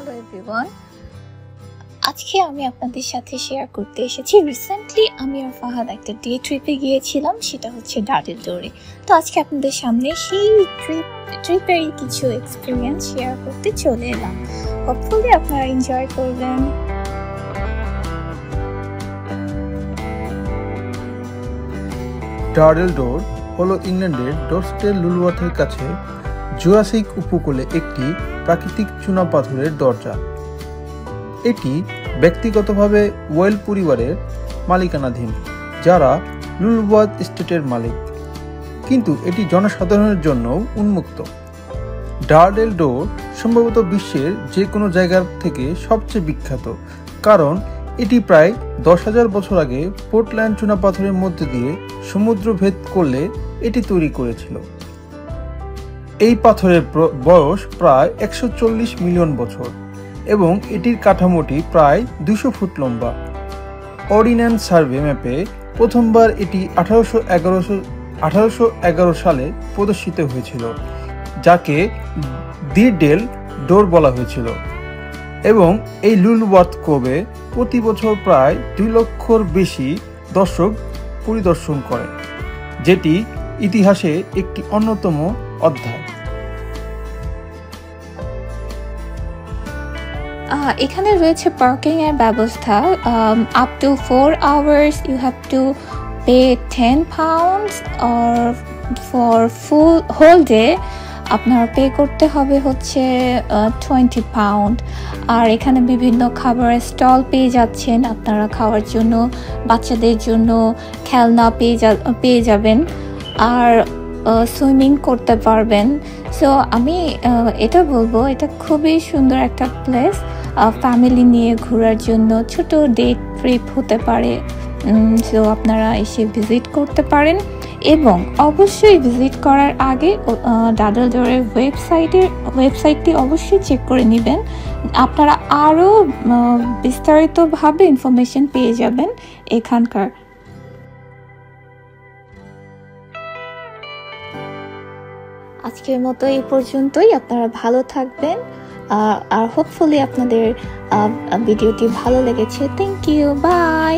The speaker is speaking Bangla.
হ্যালো এভরিওয়ান, আজকে আমি আপনাদের সাথে শেয়ার করতে এসেছি রিসেন্টলি আমি আর ফাহাদ একটা ডে ট্রিপে গিয়েছিলাম, সেটা হচ্ছে ডাডেল ডোরে। তো আজকে আপনাদের সামনে সেই ট্রিপের কিছু এক্সপিরিয়েন্স শেয়ার করতে চলে এলাম। হোপফুলি আপনারা এনজয় করবেন। ডাডেল ডোর হলো ইংল্যান্ডের ডরসেটের লুলওয়ার্থের কাছে জুরাসিক উপকূলে একটি প্রাকৃতিক চুনাপাথরের দরজা। এটি ব্যক্তিগতভাবে ওয়েল পরিবারের মালিকানাধীন, যারা লুলওয়ার্থ স্টেটের মালিক, কিন্তু এটি জনসাধারণের জন্যও উন্মুক্ত। ডাডেল ডোর সম্ভবত বিশ্বের যে কোনো জায়গার থেকে সবচেয়ে বিখ্যাত, কারণ এটি প্রায় 10,000 বছর আগে পোর্টল্যান্ড চুনাপাথরের মধ্যে দিয়ে সমুদ্র ভেদ করলে এটি তৈরি করেছিল। এই পাথরের বয়স প্রায় 140 মিলিয়ন বছর এবং এটির কাঠামোটি প্রায় 200 ফুট লম্বা। অর্ডিন্যান্স সার্ভে ম্যাপে প্রথমবার এটি 1811 সালে প্রদর্শিত হয়েছিল, যাকে দি ডেল ডোর বলা হয়েছিল, এবং এই লুলওয়ার্থ কোভে প্রতি বছর প্রায় 2 লক্ষর বেশি দর্শক পরিদর্শন করে, যেটি ইতিহাসে একটি অন্যতম অধ্যায়। এখানে রয়েছে পার্কিং এর ব্যবস্থা। Up to 4 hours you have to pay 10 pounds, or for full whole day আপনার পে করতে হবে হচ্ছে 20 পাউন্ড। আর এখানে বিভিন্ন খাবারের স্টল পেয়ে যাচ্ছেন আপনারা খাওয়ার জন্য, বাচ্চাদের জন্য খেলনা পেয়ে যাবেন, আর সুইমিং করতে পারবেন। সো আমি এটা বলবো, এটা খুবই সুন্দর একটা প্লেস ফ্যামিলি নিয়ে ঘোরার জন্য, ছোট ডে ট্রিপ হতে পারে। সো আপনারা এসে ভিজিট করতে পারেন, এবং অবশ্যই ভিজিট করার আগে ডাডেল ডোরের ওয়েবসাইটটি অবশ্যই চেক করে নেবেন। আপনারা আরও বিস্তারিতভাবে ইনফরমেশন পেয়ে যাবেন এখানকার। আজকের মতো এই পর্যন্তই। আপনারা ভালো থাকবেন, আর হোপফুলি আপনাদের ভিডিওটি ভালো লেগেছে। Thank you, by.